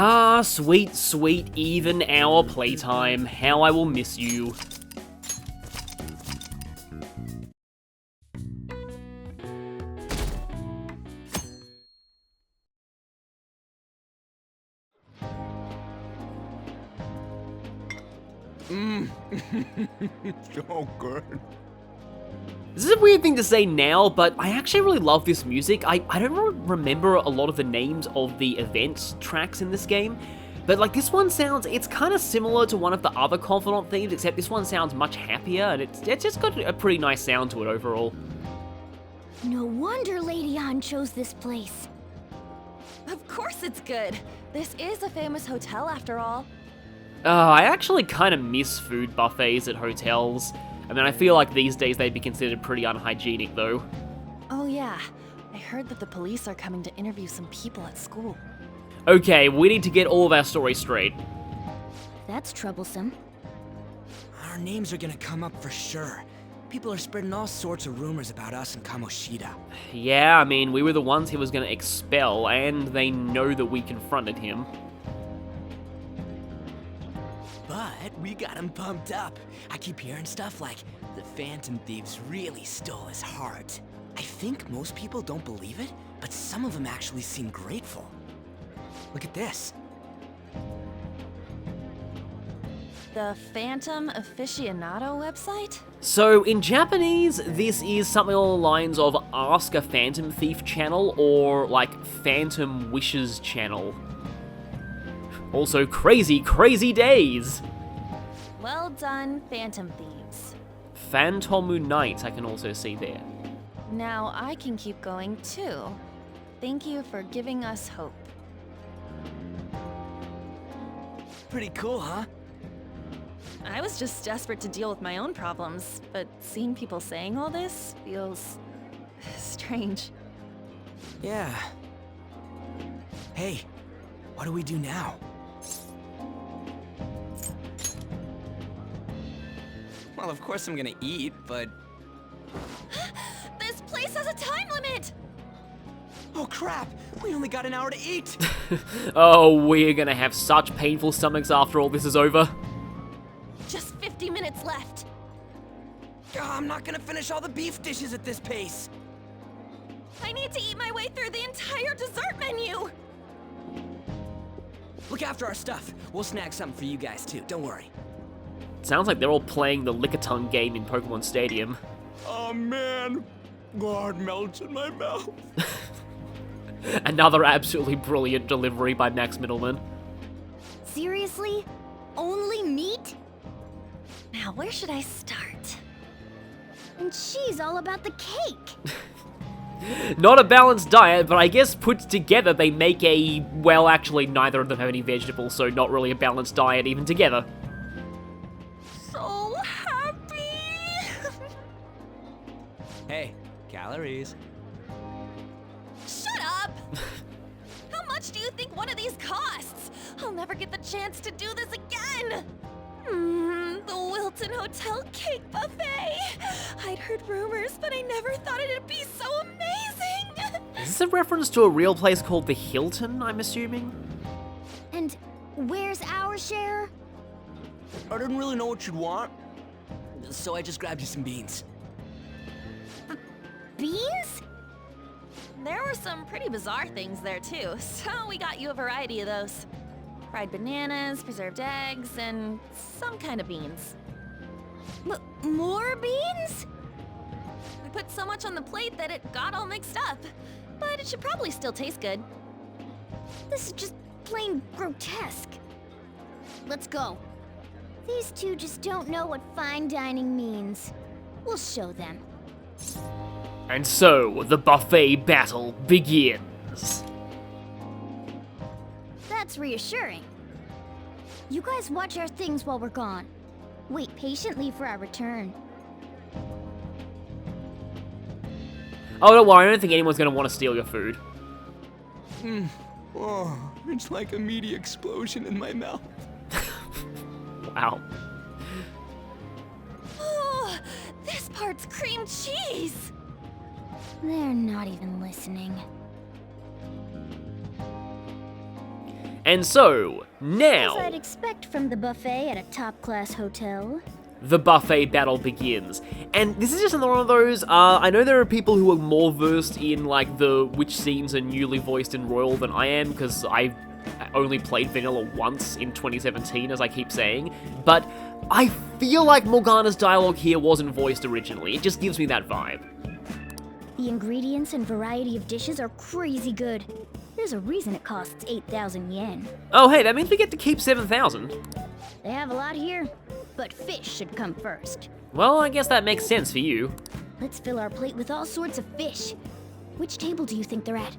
Ah, sweet, sweet even hour playtime. How I will miss you. So good. This is a weird thing to say now, but I actually really love this music. I don't remember a lot of the names of the events tracks in this game, but like this one sounds, it's kind of similar to one of the other Confidant themes, except this one sounds much happier, and it's just got a pretty nice sound to it overall. No wonder Lady Anne chose this place. Of course it's good. This is a famous hotel after all. I actually kind of miss food buffets at hotels. I mean, I feel like these days they'd be considered pretty unhygienic, though. Oh yeah, I heard that the police are coming to interview some people at school. Okay, we need to get all of our stories straight. That's troublesome. Our names are gonna come up for sure. People are spreading all sorts of rumors about us and Kamoshida. Yeah, I mean, we were the ones he was going to expel, and they know that we confronted him. But we got him pumped up. I keep hearing stuff like, the Phantom Thieves really stole his heart. I think most people don't believe it, but some of them actually seem grateful. Look at this. The Phantom Aficionado website? So, in Japanese, this is something along the lines of Ask a Phantom Thief channel, or like Phantom Wishes channel. Also, crazy, crazy days! Well done, Phantom Thieves. Phantomu Night, I can also see there. Now I can keep going too. Thank you for giving us hope. Pretty cool, huh? I was just desperate to deal with my own problems, but seeing people saying all this feels strange. Yeah. Hey, what do we do now? Well, of course I'm gonna eat, but... This place has a time limit! Oh crap! We only got an hour to eat! Oh, we're gonna have such painful stomachs after all this is over. Just 50 minutes left. I'm not gonna finish all the beef dishes at this pace! I need to eat my way through the entire dessert menu! Look after our stuff. We'll snag something for you guys too, don't worry. Sounds like they're all playing the Lickitung game in Pokemon Stadium. Oh man, God melts in my mouth. Another absolutely brilliant delivery by Max Middleman. Seriously? Only meat? Now, where should I start? And she's all about the cake. Not a balanced diet, but I guess put together they make a... Well, actually, neither of them have any vegetables, so not really a balanced diet even together. So happy! Hey, calories. Shut up! How much do you think one of these costs? I'll never get the chance to do this again! The Wilton Hotel Cake Buffet! I'd heard rumors, but I never thought it'd be so amazing! Is this a reference to a real place called the Hilton, I'm assuming? And where's our share? I didn't really know what you'd want, so I just grabbed you some beans. Beans? There were some pretty bizarre things there too, so we got you a variety of those. Fried bananas, preserved eggs, and some kind of beans. More beans? We put so much on the plate that it got all mixed up, but it should probably still taste good. This is just plain grotesque. Let's go. These two just don't know what fine dining means. We'll show them. And so, the buffet battle begins. That's reassuring. You guys watch our things while we're gone. Wait patiently for our return. Oh, don't worry, I don't think anyone's gonna want to steal your food. Oh, it's like a meaty explosion in my mouth. Wow. Oh, this part's cream cheese! They're not even listening. And so, As now, I'd expect from the buffet at a top-class hotel. the buffet battle begins. And this is just another one of those, I know there are people who are more versed in, like, which scenes are newly voiced in Royal than I am, because I only played Vanilla once in 2017, as I keep saying, but I feel like Morgana's dialogue here wasn't voiced originally. It just gives me that vibe. The ingredients and variety of dishes are crazy good. There's a reason it costs 8,000 yen. Oh, hey, that means we get to keep 7,000. They have a lot here, but fish should come first. Well, I guess that makes sense for you. Let's fill our plate with all sorts of fish. Which table do you think they're at?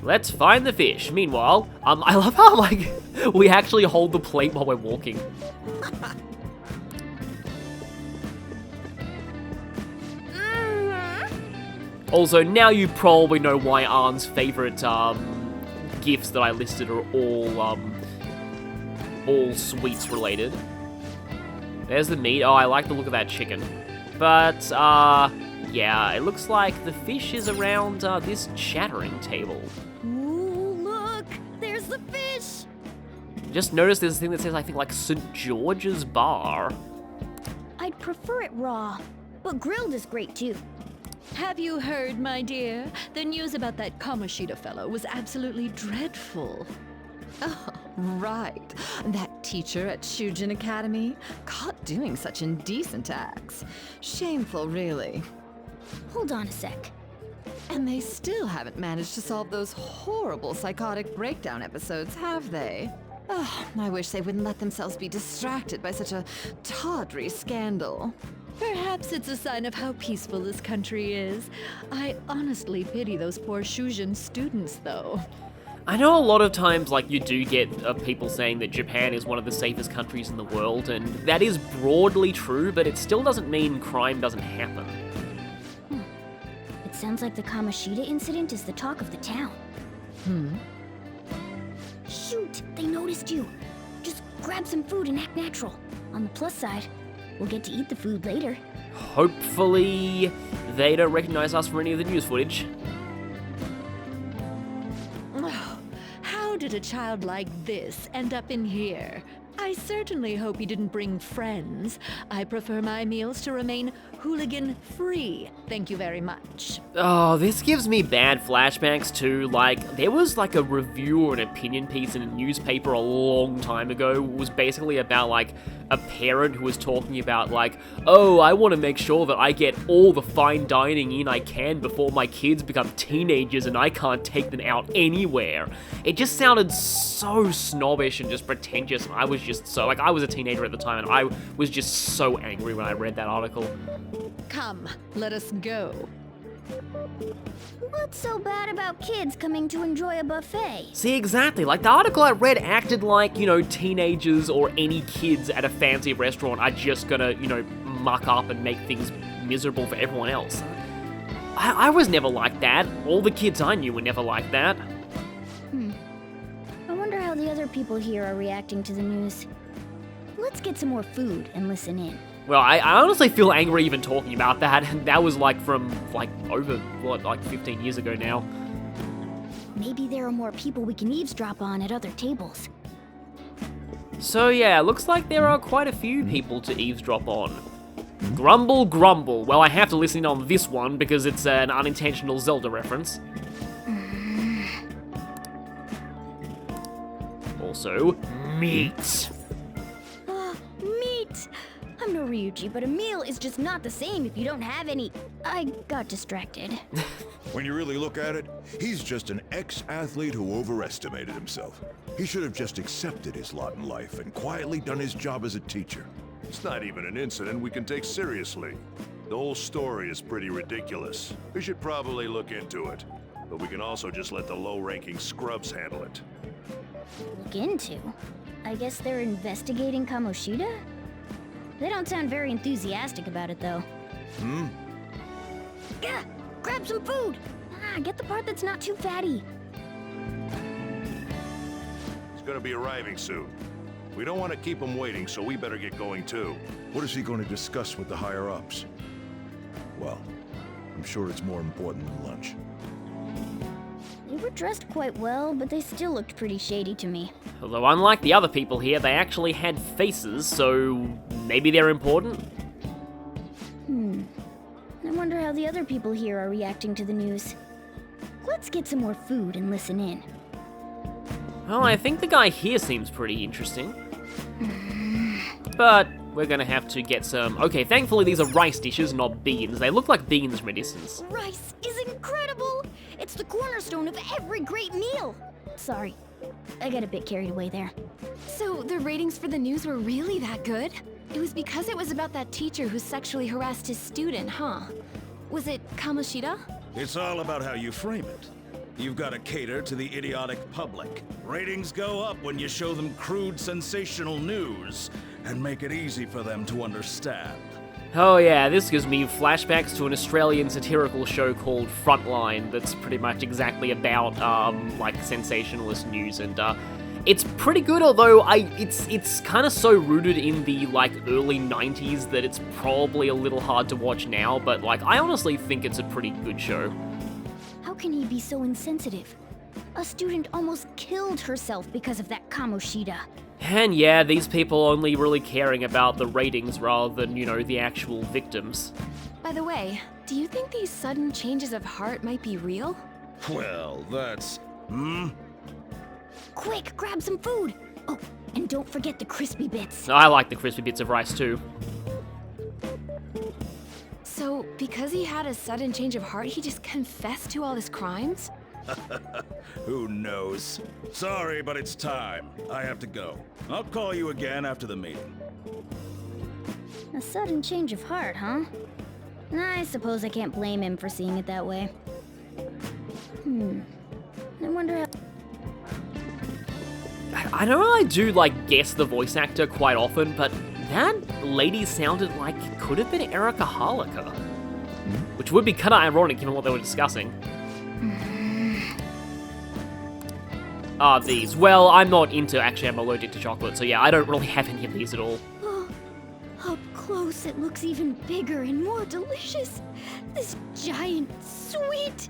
Let's find the fish. Meanwhile, I love how, like, we actually hold the plate while we're walking. Also, now you probably know why Arn's favorite, gifts that I listed are all sweets related. There's the meat. Oh, I like the look of that chicken. But, yeah, it looks like the fish is around, this chattering table. Ooh, look! There's the fish! Just noticed there's a thing that says, I think, like, St. George's Bar. I'd prefer it raw, but grilled is great too. Have you heard, my dear? The news about that Kamoshida fellow was absolutely dreadful. Oh, right. That teacher at Shujin Academy, caught doing such indecent acts. Shameful, really. Hold on a sec. And they still haven't managed to solve those horrible psychotic breakdown episodes, have they? Oh, I wish they wouldn't let themselves be distracted by such a tawdry scandal. Perhaps it's a sign of how peaceful this country is. I honestly pity those poor Shujin students, though. I know a lot of times, like, you do get people saying that Japan is one of the safest countries in the world, and that is broadly true, but it still doesn't mean crime doesn't happen. It sounds like the Kamoshida incident is the talk of the town. Shoot, they noticed you. Just grab some food and act natural. On the plus side, we'll get to eat the food later. Hopefully, they don't recognize us from any of the news footage. How did a child like this end up in here? I certainly hope he didn't bring friends. I prefer my meals to remain hooligan-free. Thank you very much. Oh, this gives me bad flashbacks too. Like, there was like a review or an opinion piece in a newspaper a long time ago. It was basically about like a parent who was talking about like, oh, I want to make sure that I get all the fine dining in I can before my kids become teenagers and I can't take them out anywhere. It just sounded so snobbish and just pretentious, and I was just so, like, I was a teenager at the time and I was just so angry when I read that article. Come, let us go. What's so bad about kids coming to enjoy a buffet? See, exactly. Like, the article I read acted like, you know, teenagers or any kids at a fancy restaurant are just gonna, you know, muck up and make things miserable for everyone else. I was never like that. All the kids I knew were never like that. I wonder how the other people here are reacting to the news. Let's get some more food and listen in. Well, I honestly feel angry even talking about that, and that was like from, like, over, what, like 15 years ago now. Maybe there are more people we can eavesdrop on at other tables. So yeah, looks like there are quite a few people to eavesdrop on. Grumble, grumble. Well, I have to listen in on this one because it's an unintentional Zelda reference. Also, meat. Meat! I'm no Ryuji, but a meal is just not the same if you don't have any. I got distracted. When you really look at it, he's just an ex-athlete who overestimated himself. He should have just accepted his lot in life and quietly done his job as a teacher. It's not even an incident we can take seriously. The whole story is pretty ridiculous. We should probably look into it. But we can also just let the low-ranking scrubs handle it. Look into? I guess they're investigating Kamoshida? They don't sound very enthusiastic about it, though. Gah! Grab some food! Get the part that's not too fatty. He's gonna be arriving soon. We don't want to keep him waiting, so we better get going too. What is he going to discuss with the higher-ups? Well, I'm sure it's more important than lunch. They were dressed quite well, but they still looked pretty shady to me. Although unlike the other people here, they actually had faces, so maybe they're important? I wonder how the other people here are reacting to the news. Let's get some more food and listen in. Well, I think the guy here seems pretty interesting. But we're gonna have to get some... Okay, thankfully these are rice dishes, not beans. They look like beans from a distance. Rice is incredible! It's the cornerstone of every great meal! Sorry, I got a bit carried away there. So the ratings for the news were really that good? It was because it was about that teacher who sexually harassed his student, huh? Was it Kamoshida? It's all about how you frame it. You've got to cater to the idiotic public. Ratings go up when you show them crude, sensational news and make it easy for them to understand. Oh yeah, this gives me flashbacks to an Australian satirical show called Frontline that's pretty much exactly about, like, sensationalist news, and, it's pretty good, although it's kind of so rooted in the, like, early 90s that it's probably a little hard to watch now, but, like, I honestly think it's a pretty good show. How can he be so insensitive? A student almost killed herself because of that Kamoshida. And yeah, these people only really caring about the ratings rather than, you know, the actual victims. By the way, do you think these sudden changes of heart might be real? Well, that's... Quick, grab some food! Oh, and don't forget the crispy bits. I like the crispy bits of rice too. So, because he had a sudden change of heart, he just confessed to all his crimes? Who knows? Sorry, but it's time. I have to go. I'll call you again after the meeting. A sudden change of heart, huh? I suppose I can't blame him for seeing it that way. I wonder how... I don't really do, like, guess the voice actor quite often, but that lady sounded like it could have been Erika Harlacher. Which would be kind of ironic given what they were discussing. These. Well, I'm not into... Actually, I'm allergic to chocolate, so yeah, I don't really have any of these at all. Oh, up close it looks even bigger and more delicious. This giant sweet...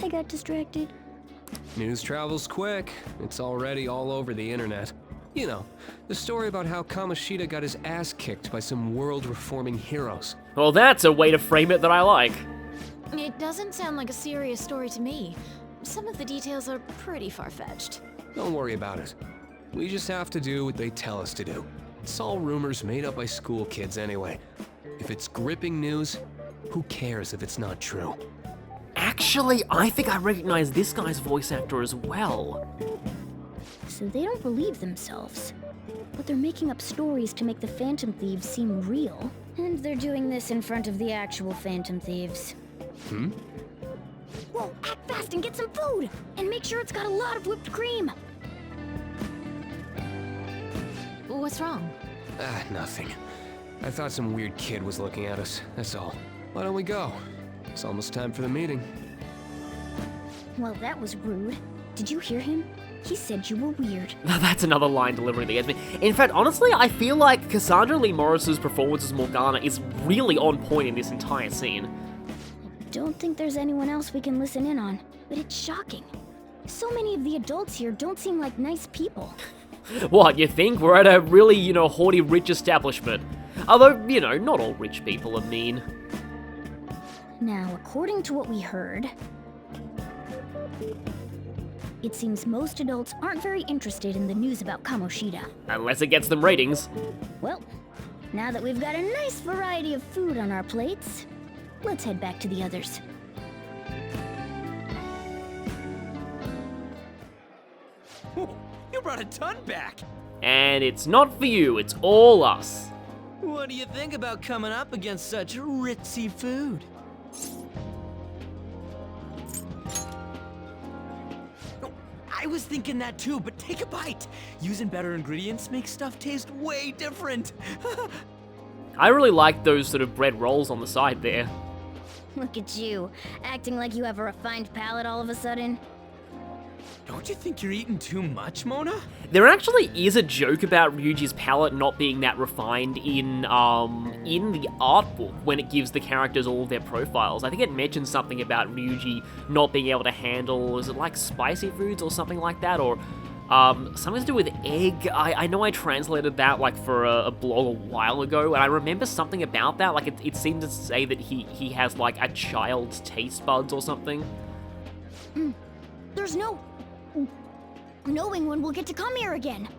I got distracted. News travels quick. It's already all over the internet. You know, the story about how Kamoshida got his ass kicked by some world-reforming heroes. Well, that's a way to frame it that I like. It doesn't sound like a serious story to me. Some of the details are pretty far-fetched. Don't worry about it. We just have to do what they tell us to do. It's all rumors made up by school kids anyway. If it's gripping news, who cares if it's not true? Actually, I think I recognize this guy's voice actor as well. So they don't believe themselves. But they're making up stories to make the Phantom Thieves seem real. And they're doing this in front of the actual Phantom Thieves. Whoa, act fast and get some food! And make sure it's got a lot of whipped cream! What's wrong? Nothing. I thought some weird kid was looking at us, that's all. Why don't we go? It's almost time for the meeting. Well, that was rude. Did you hear him? He said you were weird. That's another line delivery that gets me. In fact, honestly, I feel like Cassandra Lee Morris's performance as Morgana is really on point in this entire scene. Don't think there's anyone else we can listen in on, but it's shocking. So many of the adults here don't seem like nice people. What, you think? We're at a really, you know, haughty rich establishment. Although, you know, not all rich people are mean. Now, according to what we heard, it seems most adults aren't very interested in the news about Kamoshida. Unless it gets them ratings. Well, now that we've got a nice variety of food on our plates, let's head back to the others. You brought a ton back! And it's not for you, it's all us. What do you think about coming up against such ritzy food? I was thinking that too, but take a bite. Using better ingredients makes stuff taste way different. I really like those sort of bread rolls on the side there. Look at you, acting like you have a refined palate all of a sudden. Don't you think you're eating too much, Mona? There actually is a joke about Ryuji's palette not being that refined in the art book when it gives the characters all of their profiles. I think it mentions something about Ryuji not being able to handle, is it like spicy foods or something like that, or something to do with egg. I know I translated that like for a blog a while ago, and I remember something about that. Like it seemed to say that he has like a child's taste buds or something. There's no knowing when we'll get to come here again.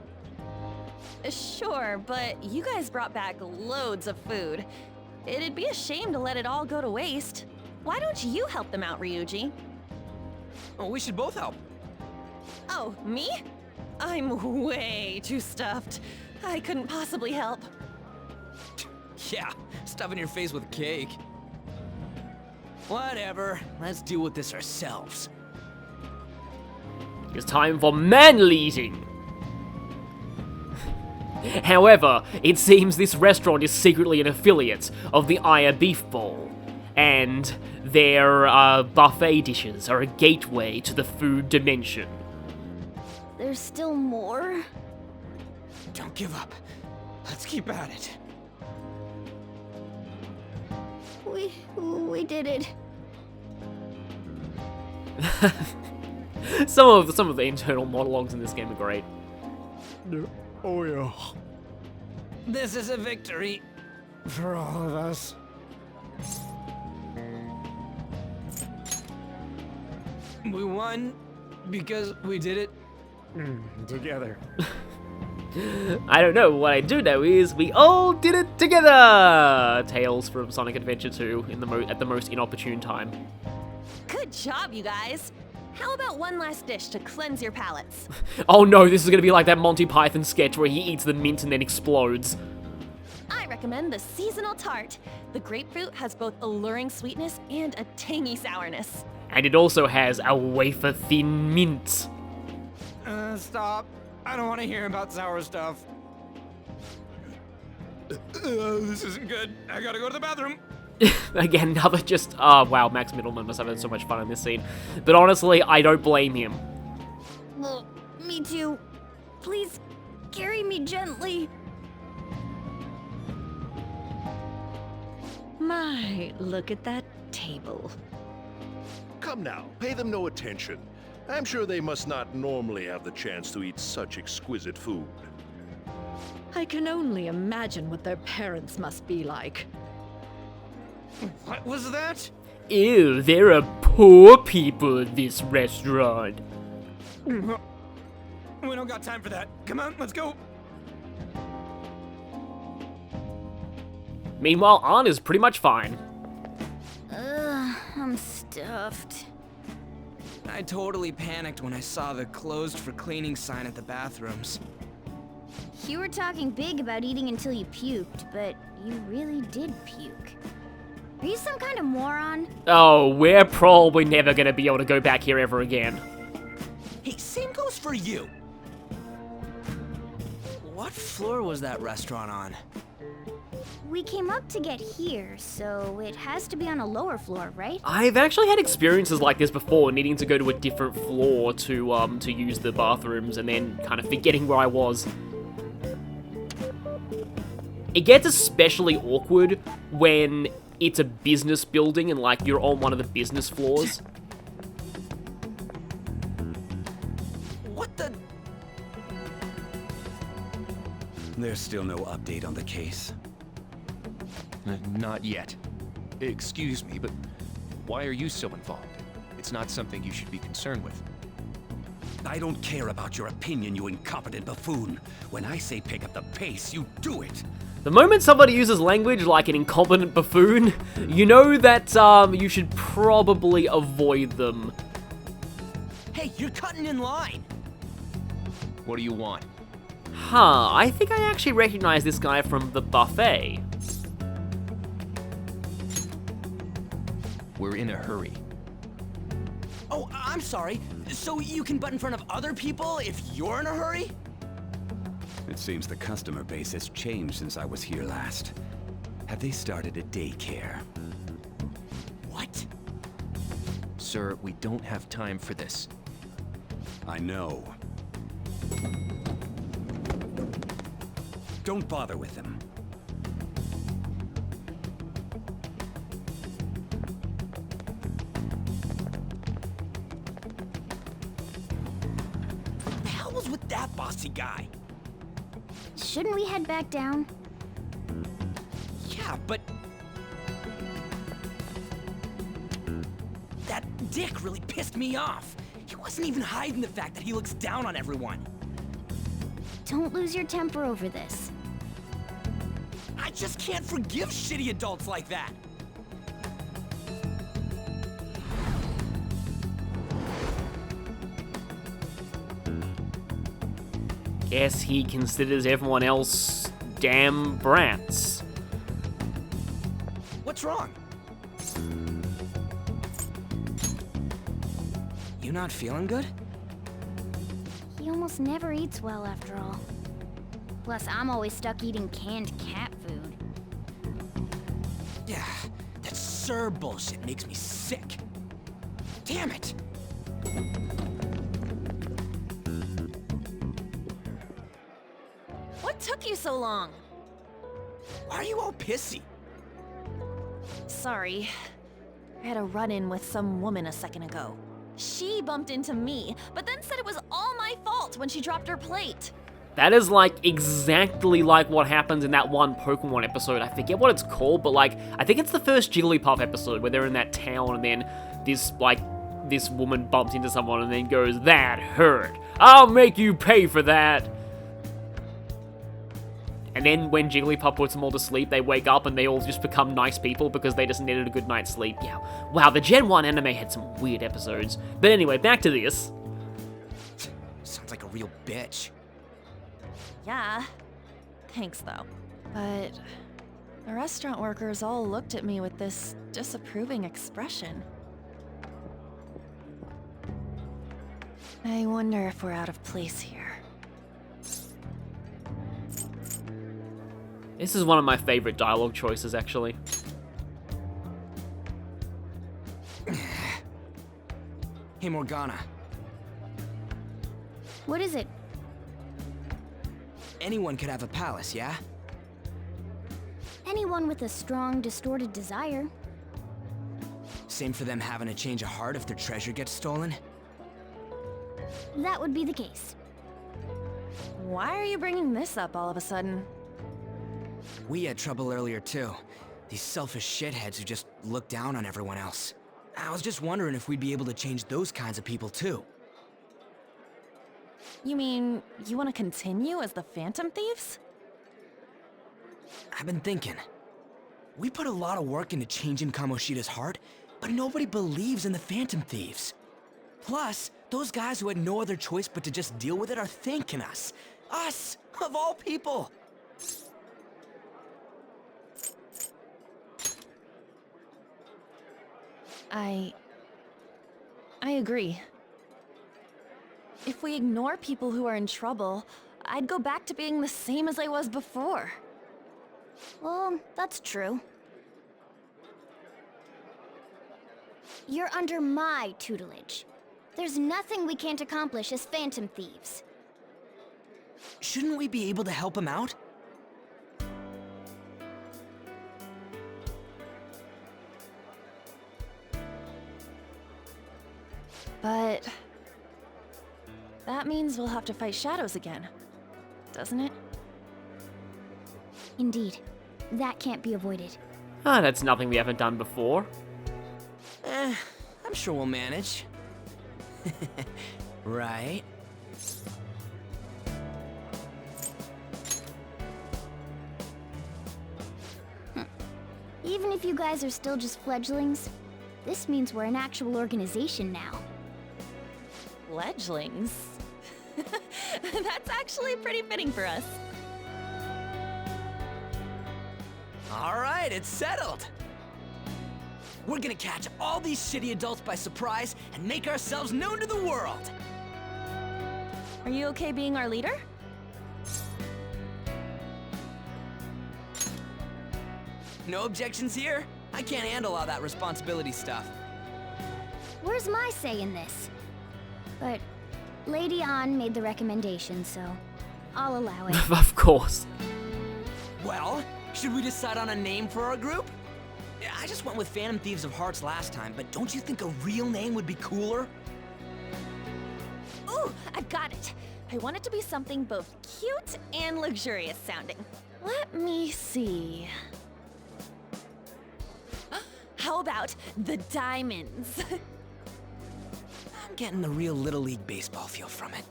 Sure, but you guys brought back loads of food. It'd be a shame to let it all go to waste. Why don't you help them out, Ryuji? Oh, we should both help. Oh, me? I'm way too stuffed. I couldn't possibly help. Yeah, stuffing your face with cake. Whatever, let's deal with this ourselves. It's time for manly eating! However, it seems this restaurant is secretly an affiliate of the Aya Beef Bowl, and their buffet dishes are a gateway to the food dimension. There's still more? Don't give up. Let's keep at it. We did it. Some of the internal monologues in this game are great. Oh yeah. This is a victory for all of us. We won because we did it together. I don't know. What I do know is we all did it together. Tales from Sonic Adventure 2 at the most inopportune time. Good job, you guys. How about one last dish to cleanse your palates? Oh no, this is gonna be like that Monty Python sketch where he eats the mint and then explodes. I recommend the seasonal tart. The grapefruit has both alluring sweetness and a tangy sourness. And it also has a wafer-thin mint. Stop. I don't want to hear about sour stuff. This isn't good. I gotta go to the bathroom. Again, another just, wow, Max Middleman must have had so much fun in this scene. But honestly, I don't blame him. Well, me too. Please, carry me gently. My, look at that table. Come now, pay them no attention. I'm sure they must not normally have the chance to eat such exquisite food. I can only imagine what their parents must be like. What was that? Ew, there are poor people at this restaurant. We don't got time for that. Come on, let's go. Meanwhile, Anna's pretty much fine. I'm stuffed. I totally panicked when I saw the closed for cleaning sign at the bathrooms. You were talking big about eating until you puked, but you really did puke. Are you some kind of moron? Oh, we're probably never gonna be able to go back here ever again. Hey, same goes for you. What floor was that restaurant on? We came up to get here, so it has to be on a lower floor, right? I've actually had experiences like this before, needing to go to a different floor to use the bathrooms and then kind of forgetting where I was. It gets especially awkward when it's a business building and like you're on one of the business floors. What the? There's still no update on the case. Not yet. Excuse me, but why are you so involved? It's not something you should be concerned with. I don't care about your opinion, you incompetent buffoon. When I say pick up the pace, you do it. The moment somebody uses language like an incompetent buffoon, you know that you should probably avoid them. Hey, you're cutting in line. What do you want? Huh, I think I actually recognize this guy from the buffet. We're in a hurry. Oh, I'm sorry. So you can butt in front of other people if you're in a hurry? It seems the customer base has changed since I was here last. Have they started a daycare? What? Sir, we don't have time for this. I know. Don't bother with him. What the hell was with that bossy guy? Shouldn't we head back down? Yeah, but... that dick really pissed me off. He wasn't even hiding the fact that he looks down on everyone. Don't lose your temper over this. I just can't forgive shitty adults like that. Guess he considers everyone else damn brats. What's wrong? You not feeling good? He almost never eats well after all. Plus, I'm always stuck eating canned cat food. Yeah, that Sir bullshit makes me sick. Damn it! What took you so long? Why are you all pissy? Sorry. I had a run-in with some woman a second ago. She bumped into me, but then said it was all my fault when she dropped her plate. That is like exactly like what happens in that one Pokemon episode. I forget what it's called, but like I think it's the first Jigglypuff episode where they're in that town and then this woman bumps into someone and then goes, "That hurt. I'll make you pay for that." And then when Jigglypuff puts them all to sleep, they wake up and they all just become nice people because they just needed a good night's sleep. Yeah. Wow, the Gen 1 anime had some weird episodes. But anyway, back to this. Sounds like a real bitch. Yeah. Thanks, though. But the restaurant workers all looked at me with this disapproving expression. I wonder if we're out of place here. This is one of my favorite dialogue choices, actually. Hey, Morgana. What is it? Anyone could have a palace, yeah? Anyone with a strong, distorted desire. Same for them having a change of heart if their treasure gets stolen? That would be the case. Why are you bringing this up all of a sudden? We had trouble earlier too. These selfish shitheads who just look down on everyone else. I was just wondering if we'd be able to change those kinds of people too. You mean, you want to continue as the Phantom Thieves? I've been thinking. We put a lot of work into changing Kamoshida's heart, but nobody believes in the Phantom Thieves. Plus, those guys who had no other choice but to just deal with it are thanking us. Us, of all people! I agree. If we ignore people who are in trouble, I'd go back to being the same as I was before. Well, that's true. You're under my tutelage. There's nothing we can't accomplish as Phantom Thieves. Shouldn't we be able to help him out? But that means we'll have to fight shadows again, doesn't it? Indeed. That can't be avoided. Ah, that's nothing we haven't done before. I'm sure we'll manage. Right? Even if you guys are still just fledglings, this means we're an actual organization now. Fledglings? That's actually pretty fitting for us. All right, it's settled. We're gonna catch all these shitty adults by surprise and make ourselves known to the world. Are you okay being our leader? No objections here? I can't handle all that responsibility stuff. Where's my say in this? But Lady An made the recommendation, so I'll allow it. Of course. Well, should we decide on a name for our group? Yeah, I just went with Phantom Thieves of Hearts last time, but don't you think a real name would be cooler? Ooh, I've got it. I want it to be something both cute and luxurious sounding. Let me see. How about the Diamonds? I'm getting the real Little League Baseball feel from it.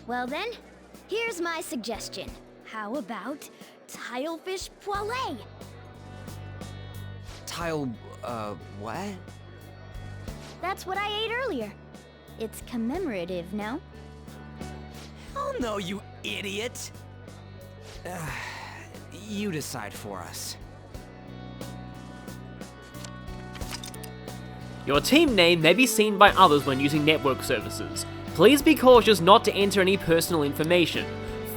Well then, here's my suggestion. How about Tilefish Poêlée? What? That's what I ate earlier. It's commemorative, no? Oh no, you idiot! You decide for us. Your team name may be seen by others when using network services. Please be cautious not to enter any personal information.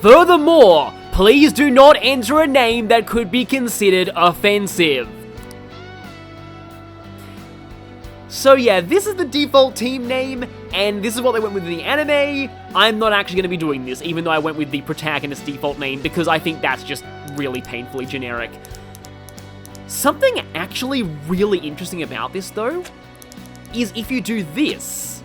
Furthermore, please do not enter a name that could be considered offensive. So yeah, this is the default team name, and this is what they went with in the anime. I'm not actually going to be doing this, even though I went with the protagonist default name, because I think that's just really painfully generic. Something actually really interesting about this, though, is if you do this,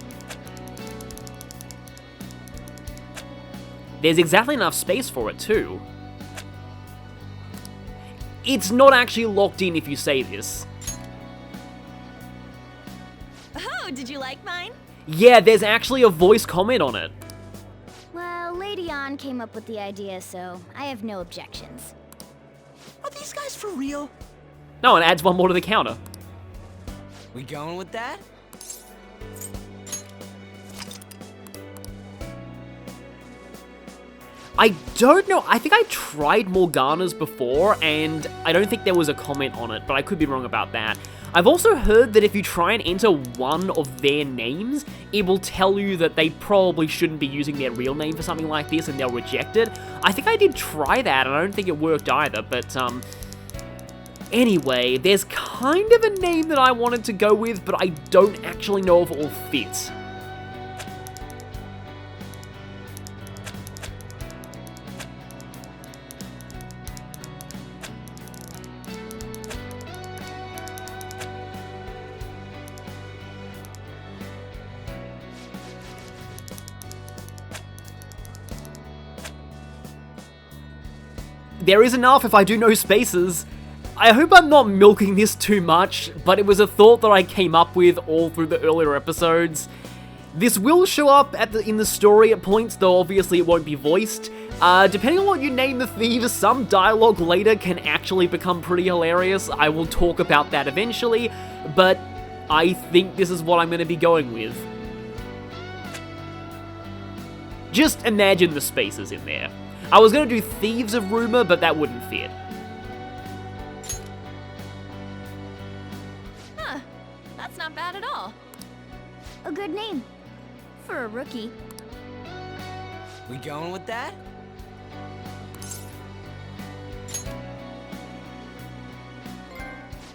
there's exactly enough space for it, too. It's not actually locked in if you say this. Oh, did you like mine? Yeah, there's actually a voice comment on it. Well, Lady An came up with the idea, so I have no objections. Are these guys for real? No, it adds one more to the counter. We going with that? I don't know, I think I tried Morgana's before, and I don't think there was a comment on it, but I could be wrong about that. I've also heard that if you try and enter one of their names, it will tell you that they probably shouldn't be using their real name for something like this, and they'll reject it. I think I did try that, and I don't think it worked either, but, anyway, there's kind of a name that I wanted to go with, but I don't actually know if it will fit. There is enough if I do no spaces. I hope I'm not milking this too much, but it was a thought that I came up with all through the earlier episodes. This will show up in the story at points, though obviously it won't be voiced. Depending on what you name the thieves, some dialogue later can actually become pretty hilarious. I will talk about that eventually, but I think this is what I'm going to be going with. Just imagine the spaces in there. I was going to do Thieves of Rumor, but that wouldn't fit. Huh, that's not bad at all. A good name. For a rookie. We going with that?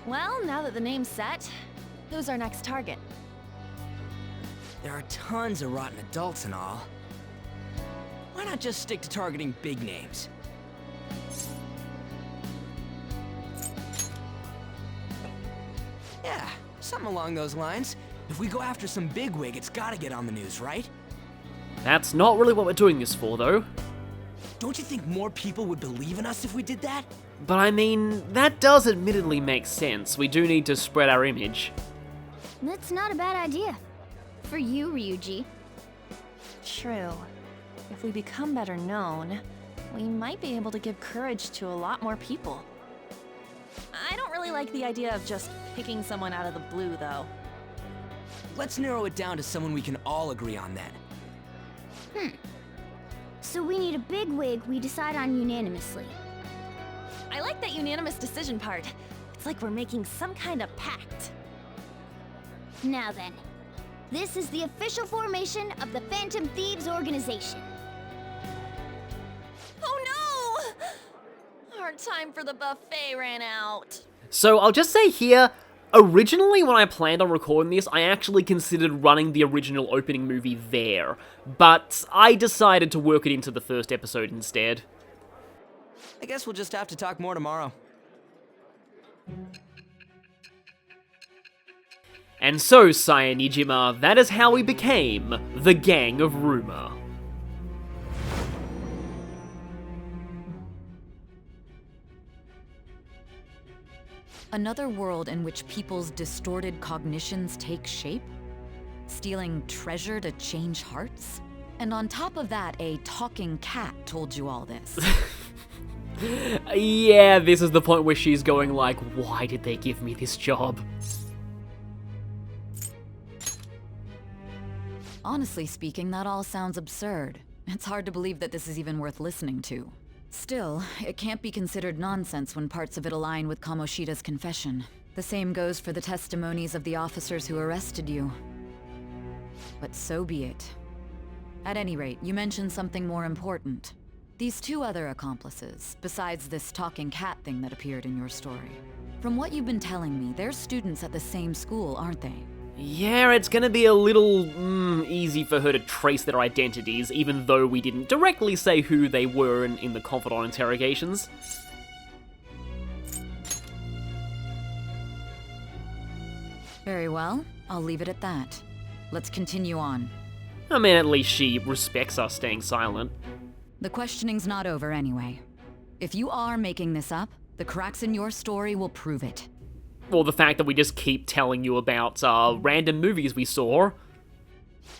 Well, now that the name's set, who's our next target? There are tons of rotten adults and all. Why not just stick to targeting big names? Yeah, something along those lines. If we go after some bigwig, it's gotta get on the news, right? That's not really what we're doing this for, though. Don't you think more people would believe in us if we did that? But I mean, that does admittedly make sense. We do need to spread our image. That's not a bad idea. For you, Ryuji. True. If we become better known, we might be able to give courage to a lot more people. I don't really like the idea of just picking someone out of the blue, though. Let's narrow it down to someone we can all agree on then. So we need a bigwig we decide on unanimously. I like that unanimous decision part. It's like we're making some kind of pact. Now then, this is the official formation of the Phantom Thieves organization. Oh no! Our time for the buffet ran out. So I'll just say here, Originally, when I planned on recording this, I actually considered running the original opening movie there, but I decided to work it into the first episode instead. I guess we'll just have to talk more tomorrow. And so, Sayanijima, that is how we became the Gang of Rumor. Another world in which people's distorted cognitions take shape? Stealing treasure to change hearts? And on top of that, a talking cat told you all this. Yeah, this is the point where she's going like, why did they give me this job? Honestly speaking, that all sounds absurd. It's hard to believe that this is even worth listening to. Still, it can't be considered nonsense when parts of it align with Kamoshida's confession. The same goes for the testimonies of the officers who arrested you. But so be it. At any rate, you mentioned something more important. These two other accomplices, besides this talking cat thing that appeared in your story. From what you've been telling me, they're students at the same school, aren't they? Yeah, it's gonna be a little easy for her to trace their identities, even though we didn't directly say who they were in the Confidant interrogations. Very well, I'll leave it at that. Let's continue on. I mean, at least she respects us staying silent. The questioning's not over anyway. If you are making this up, the cracks in your story will prove it. Or the fact that we just keep telling you about random movies we saw.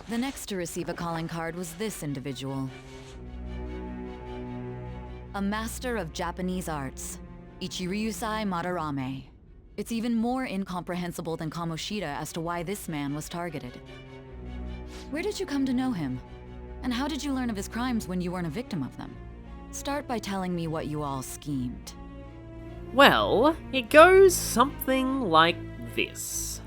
The next to receive a calling card was this individual. A master of Japanese arts, Ichiryusai Madarame. It's even more incomprehensible than Kamoshida as to why this man was targeted. Where did you come to know him? And how did you learn of his crimes when you weren't a victim of them? Start by telling me what you all schemed. Well, it goes something like this.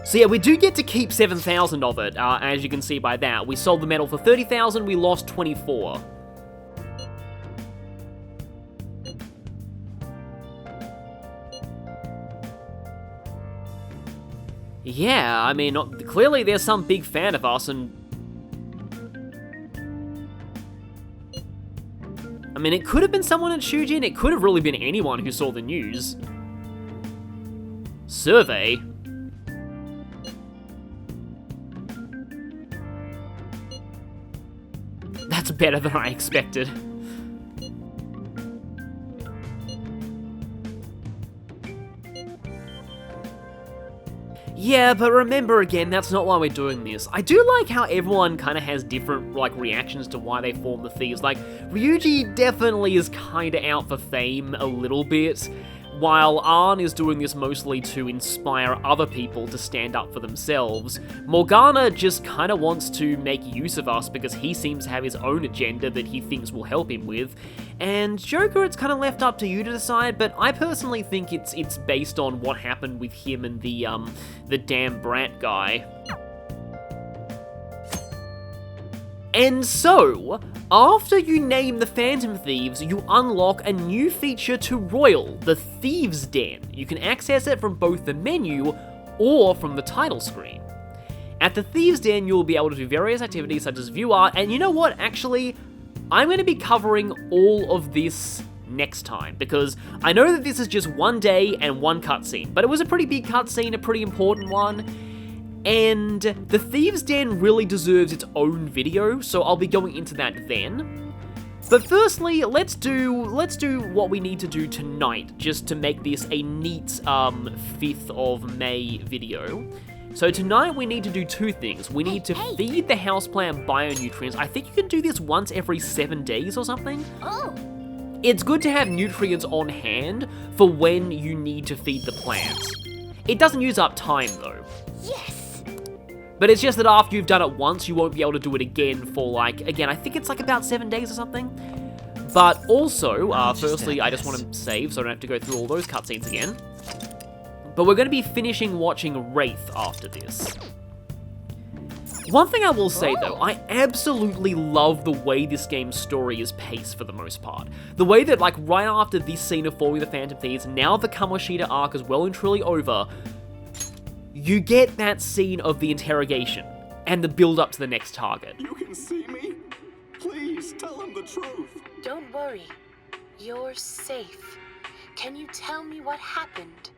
So yeah, we do get to keep 7,000 of it, as you can see by that. We sold the medal for 30,000, we lost 24. Yeah, I mean, clearly there's some big fan of us, and... I mean, it could have been someone in Shujin, it could have really been anyone who saw the news. Survey? That's better than I expected. Yeah, but remember again, that's not why we're doing this. I do like how everyone kind of has different, reactions to why they form the Thieves. Like, Ryuji definitely is kind of out for fame a little bit, while Arn is doing this mostly to inspire other people to stand up for themselves. Morgana just kind of wants to make use of us because he seems to have his own agenda that he thinks will help him with. And Joker, it's kind of left up to you to decide, but I personally think it's based on what happened with him and the damn brat guy. And so, after you name the Phantom Thieves, you unlock a new feature to Royal, the Thieves Den. You can access it from both the menu or from the title screen. At the Thieves Den, you'll be able to do various activities such as view art, and you know what, actually, I'm going to be covering all of this next time, because I know that this is just one day and one cutscene, but it was a pretty big cutscene, a pretty important one. And the Thieves Den really deserves its own video, so I'll be going into that then. But firstly, let's do what we need to do tonight, just to make this a neat 5th of May video. So tonight we need to do two things. We need to feed the houseplant bionutrients. I think you can do this once every 7 days or something. Oh! It's good to have nutrients on hand for when you need to feed the plants. It doesn't use up time though. Yes! But it's just that after you've done it once, you won't be able to do it again for again, I think it's about 7 days or something. But also, firstly, I just want to save so I don't have to go through all those cutscenes again. but we're going to be finishing watching Wraith after this. One thing I will say though, I absolutely love the way this game's story is paced for the most part. The way that, like, right after this scene of following the Phantom Thieves, now the Kamoshida arc is well and truly over, you get that scene of the interrogation and the build up to the next target. You can see me? Please tell him the truth. Don't worry. You're safe. Can you tell me what happened?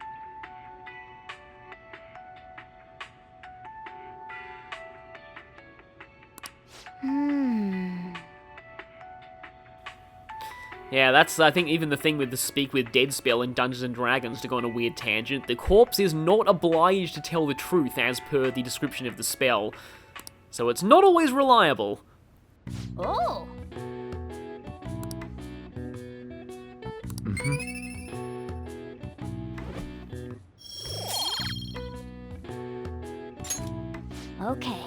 Yeah, that's, I think, even the thing with the Speak with Dead spell in Dungeons & Dragons, to go on a weird tangent. The corpse is not obliged to tell the truth as per the description of the spell, so it's not always reliable. Oh! Okay.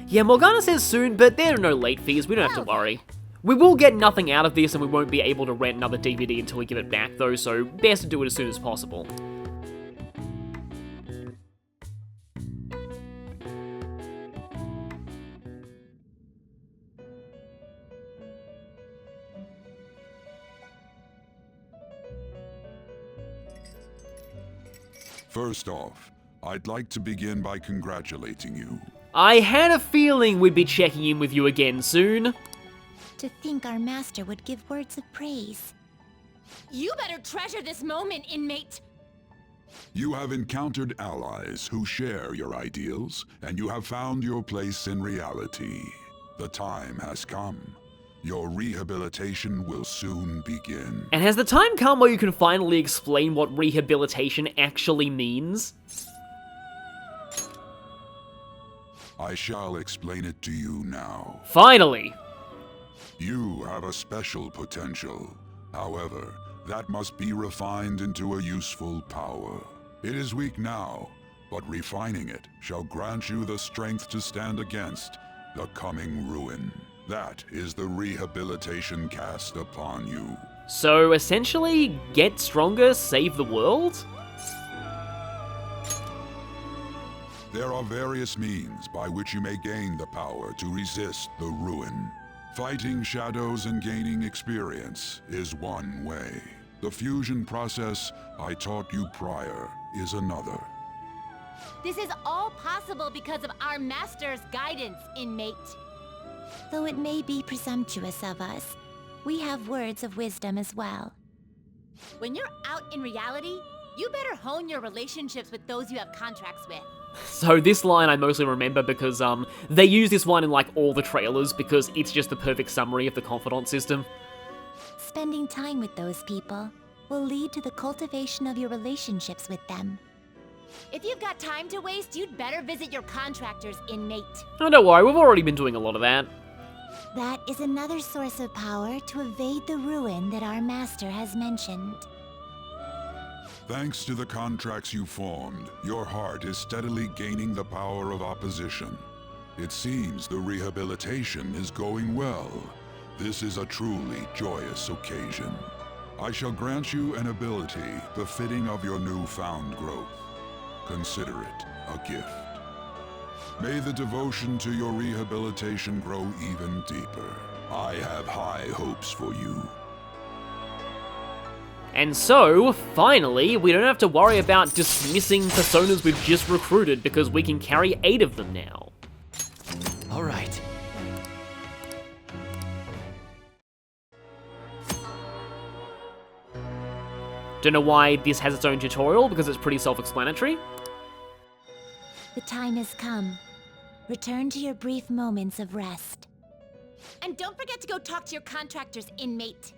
Yeah, Morgana says soon, but there are no late fees, we don't have to worry. We will get nothing out of this, and we won't be able to rent another DVD until we give it back though, so best to do it as soon as possible. First off, I'd like to begin by congratulating you. I had a feeling we'd be checking in with you again soon. To think our master would give words of praise. You better treasure this moment, inmate! You have encountered allies who share your ideals, and you have found your place in reality. The time has come. Your rehabilitation will soon begin. And has the time come where you can finally explain what rehabilitation actually means? I shall explain it to you now. Finally! You have a special potential. However, that must be refined into a useful power. It is weak now, but refining it shall grant you the strength to stand against the coming ruin. That is the rehabilitation cast upon you. So essentially, get stronger, save the world? There are various means by which you may gain the power to resist the ruin. Fighting shadows and gaining experience is one way. The fusion process I taught you prior is another. This is all possible because of our master's guidance, inmate. Though it may be presumptuous of us, we have words of wisdom as well. When you're out in reality, you better hone your relationships with those you have contracts with. So this line I mostly remember because they use this one in like all the trailers because it's just the perfect summary of the Confidant system. Spending time with those people will lead to the cultivation of your relationships with them. If you've got time to waste, you'd better visit your contractors, inmate. Oh, don't worry, we've already been doing a lot of that. That is another source of power to evade the ruin that our master has mentioned. Thanks to the contracts you formed, your heart is steadily gaining the power of opposition. It seems the rehabilitation is going well. This is a truly joyous occasion. I shall grant you an ability befitting of your newfound growth. Consider it a gift. May the devotion to your rehabilitation grow even deeper. I have high hopes for you. And so, finally, we don't have to worry about dismissing personas we've just recruited because we can carry 8 of them now. All right. Don't know why this has its own tutorial, because it's pretty self-explanatory. The time has come. Return to your brief moments of rest. And don't forget to go talk to your contractors, inmate.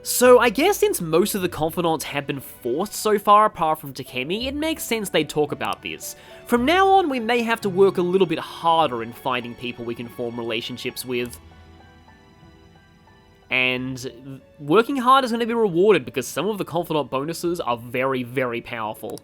So I guess since most of the Confidants have been forced so far apart from Takemi, it makes sense they'd talk about this. From now on, we may have to work a little bit harder in finding people we can form relationships with. And working hard is going to be rewarded because some of the Confidant bonuses are very, very powerful.